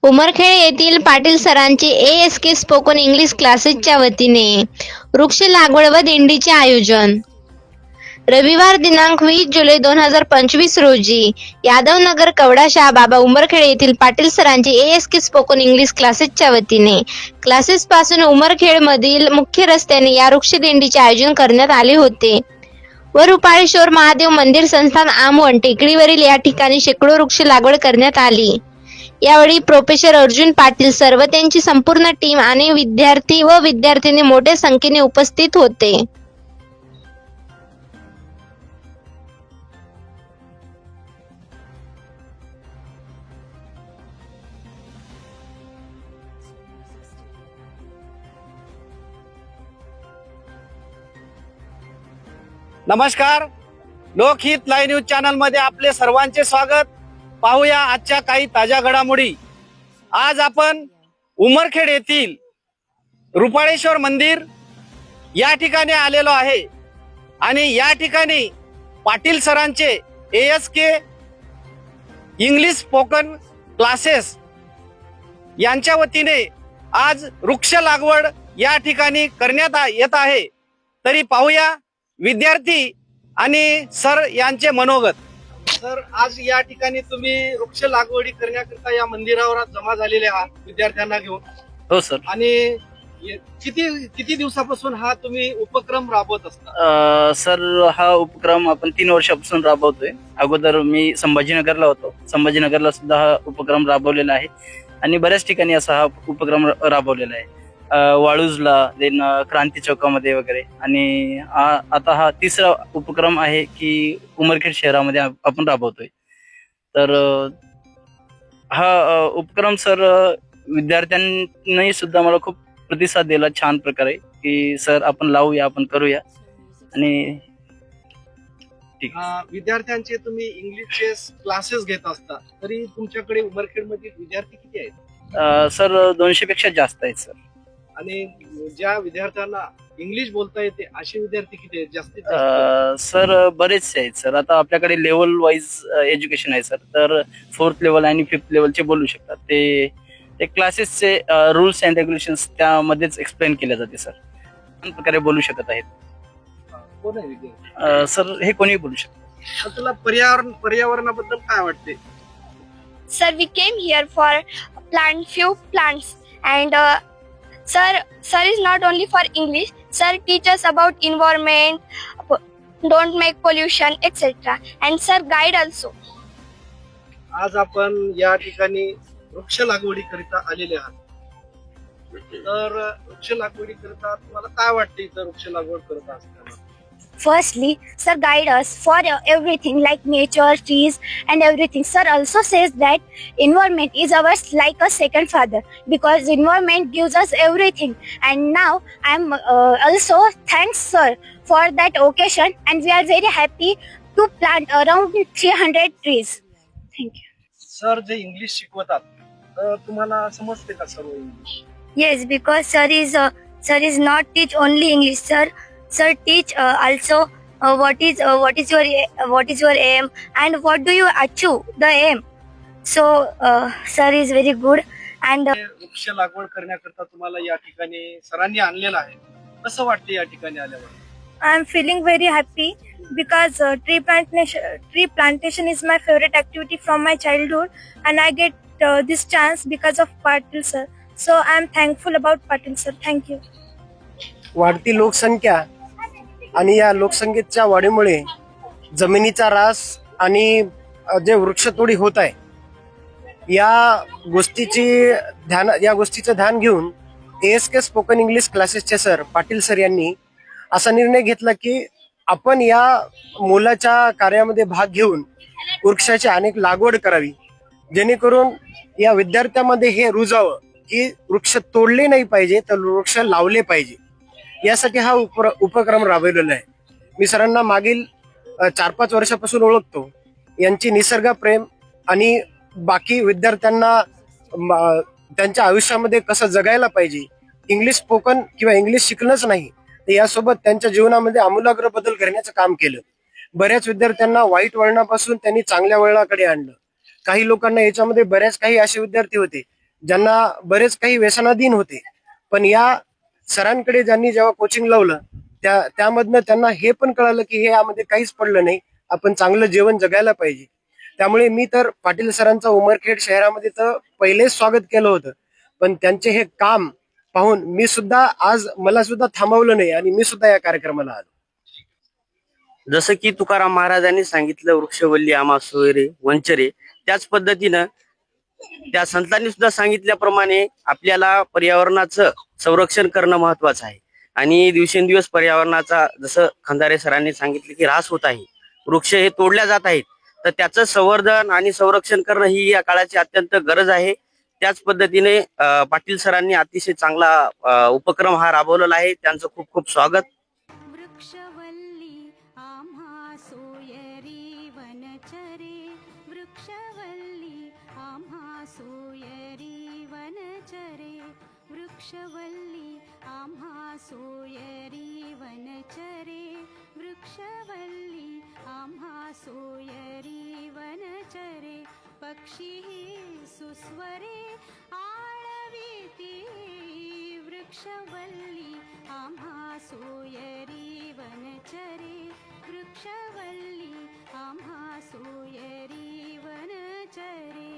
उमरखेड येथील पाटील सरांचे ASK spoken English क्लासेसच्या वतीने वृक्ष लागवड व दिंडीचे आयोजन. रविवार दिनांक 20 जुलै 2025 रोजी यादवनगर कवडाशहा बाबा उमरखेड येथील पाटील सरांचे ASK स्पोकन इंग्लिश क्लासेसच्या वतीने क्लासेस पासून उमरखेड मधील मुख्य रस्त्याने या वृक्ष दिंडीचे आयोजन करण्यात आले होते व रुपाळेश्वर महादेव मंदिर संस्थान आमवण टेकडीवरील या ठिकाणी शेकडो वृक्ष लागवड करण्यात आली. यावेळी प्रोफेसर अर्जुन पाटील सर व त्यांची संपूर्ण टीम आणि विद्यार्थी व विद्यार्थिनी मोठ्या संख्येने उपस्थित होते. नमस्कार, लोकहित लाईव्ह न्यूज चॅनल मध्ये आपले सर्वांचे स्वागत. पाहूया आजच्या काही ताज्या घडामोडी. आज आपण उमरखेड येथील रुपाळेश्वर मंदिर या ठिकाणी आलेलो आहे आणि या ठिकाणी पाटील सरांचे ASK इंग्लिश स्पोकन क्लासेस यांच्या वतीने आज वृक्ष लागवड या ठिकाणी करण्यात येत आहे. तरी पाहूया विद्यार्थी आणि सर यांचे मनोगत. सर, आज या ठिकाणी तुम्ही वृक्ष लागवडी करण्याकरिता या मंदिरावर जमा झालेले आहात विद्यार्थ्यांना घेऊन. हो सर. आणि किती दिवसापासून हा तुम्ही उपक्रम राबवत असता? सर, हा उपक्रम आपण 3 वर्षापासून राबवतोय. अगोदर मी संभाजीनगरला होतो. संभाजीनगरला सुद्धा हा उपक्रम राबवलेला आहे आणि बऱ्याच ठिकाणी असा हा उपक्रम राबवलेला आहे. वाळूजला, देन क्रांती चौकामध्ये वगैरे. आणि आता हा 3रा उपक्रम आहे की उमरखेड शहरामध्ये आपण राबवतोय. तर हा उपक्रम सर विद्यार्थ्यांनी सुद्धा मला खूप प्रतिसाद दिला छान प्रकारे की सर आपण लावूया, आपण करूया. आणि ठीक. विद्यार्थ्यांचे तुम्ही इंग्लिशचे क्लासेस घेत असता, तरी तुमच्याकडे उमरखेड मध्ये विद्यार्थी किती आहेत? सर 200 पेक्षा जास्त आहेत सर. आणि ज्या विद्यार्थ्यांना इंग्लिश बोलता येते असे विद्यार्थी किती आहेत जास्तीत जास्त? सर बरेचसे आहेत सर. आता आपल्याकडे लेवल वाईज एज्युकेशन आहे सर. तर 4th लेवल आणि 5th लेवलचे बोलू शकतात. ते क्लासेसचे रूल्स अँड रेग्युलेशन्स त्यामध्येच एक्सप्लेन केले जाते सर. प्रकारे बोलू शकत आहेत. कोण आहे विद्यार्थी? सर हे कोणी बोलू शकतात. तुला पर्यावरणाबद्दल काय वाटते? Sir, we came here for plant few plants and sir is not only for English. Sir teach us about environment, don't make pollution, etc. And sir guide also. आज आपण या ठिकाणी वृक्ष लागवडी करिता आलेले आहात. तर वृक्ष लागवडी करता तुम्हाला काय वाटते इथं वृक्ष लागवड करत असताना? Firstly, sir guide us for everything like nature, trees and everything. Sir also says that environment is ours like a second father because environment gives us everything. And now I am also thanks sir for that occasion and we are very happy to plant around 300 trees. Thank you. Sir जे English शिकवतात तर तुम्हाला समजते का सर्व English? Yes, because sir is not teach only English. Sir teach also what is your aim and what do you achieve the aim. So sir is very good and वृक्ष लागवड करण्याकरता तुम्हाला या ठिकाणी सरांनी आणलेलं आहे. कसं वाटते या ठिकाणी आल्यावर? I am feeling very happy because tree plantation is my favorite activity from my childhood and I get this chance because of Patil sir. So I am thankful about Patil sir. Thank you. वाढती लोकसंख्या आणि या लोकसंख्येच्या वाढीमुळे जमिनीचा ऱ्हास आणि जे वृक्षतोडी होत आहे या गोष्टीचं ध्यान घेऊन ASK स्पोकन इंग्लिश क्लासेसचे सर पाटील सर यांनी असा निर्णय घेतला की आपण या मोलाच्या कार्यामध्ये भाग घेऊन वृक्षाची अनेक लागवड करावी, जेणेकरून या विद्यार्थ्यांमध्ये हे रुजावं की वृक्ष तोडले नाही पाहिजे तर वृक्ष लावले पाहिजे. यासाठी हा उपक्रम राबवलेला आहे. मी सरांना मागील 4-5 वर्षापासून ओळखतो. यांची निसर्गप्रेम आणि बाकी विद्यार्थ्यांना त्यांच्या आयुष्यामध्ये कसं जगायला पाहिजे, इंग्लिश स्पोकन किंवा इंग्लिश शिकणंच नाही तर यासोबत त्यांच्या जीवनामध्ये आमूलाग्र बदल करण्याचं काम केलं. बऱ्याच विद्यार्थ्यांना वाईट वळणापासून त्यांनी चांगल्या वळणाकडे आणलं. काही लोकांना याच्यामध्ये बऱ्याच काही असे विद्यार्थी होते ज्यांना बरेच काही व्यसनाधीन होते, पण या सरांकडे ज्यांनी जेव्हा कोचिंग लावलं त्यामधनं त्यांना हे पण कळालं की हे यामध्ये काहीच पडलं नाही, आपण चांगलं जीवन जगायला पाहिजे. त्यामुळे मी तर पाटील सरांचं उमरखेड शहरामध्ये तर पहिलेच स्वागत केलं होतं, पण त्यांचे हे काम पाहून मी सुद्धा आज मला सुद्धा थांबवलं नाही आणि मी सुद्धा या कार्यक्रमाला आलो. जसं की तुकाराम महाराजांनी सांगितलं, वृक्षवल्ली आम्हा सोयरे वंचरे, त्याच पद्धतीनं त्या संतांनी सुद्धा सांगितल्याप्रमाणे आपल्याला पर्यावरणाचं संरक्षण करणं महत्वाचं आहे. आणि दिवसेंदिवस पर्यावरणाचा, जसं खंदारे सरांनी सांगितले की ऱ्हास होत आहे, वृक्ष हे तोडल्या जात आहेत, तर त्याचं संवर्धन आणि संरक्षण करणं ही या काळाची अत्यंत गरज आहे. त्याच पद्धतीने पाटील सरांनी अतिशय चांगला उपक्रम हा राबवलेला आहे. त्यांचं खूप खूप स्वागत. वृक्षवल्ली आम्हा सोयरी वनचरे, वृक्षवल्ली आम्हा सोयरी वनचरे, वृक्षवल्ली आम्हा सोयरी वनचरे, वृक्षवल्ली आम्हा सोयरी वनचरे, पक्षी सुस्वरे आळवीती, वृक्षवल्ली आम्हा सोयरी वनचरे, वृक्षवल्ली आम्हा सोयरी वनचरे.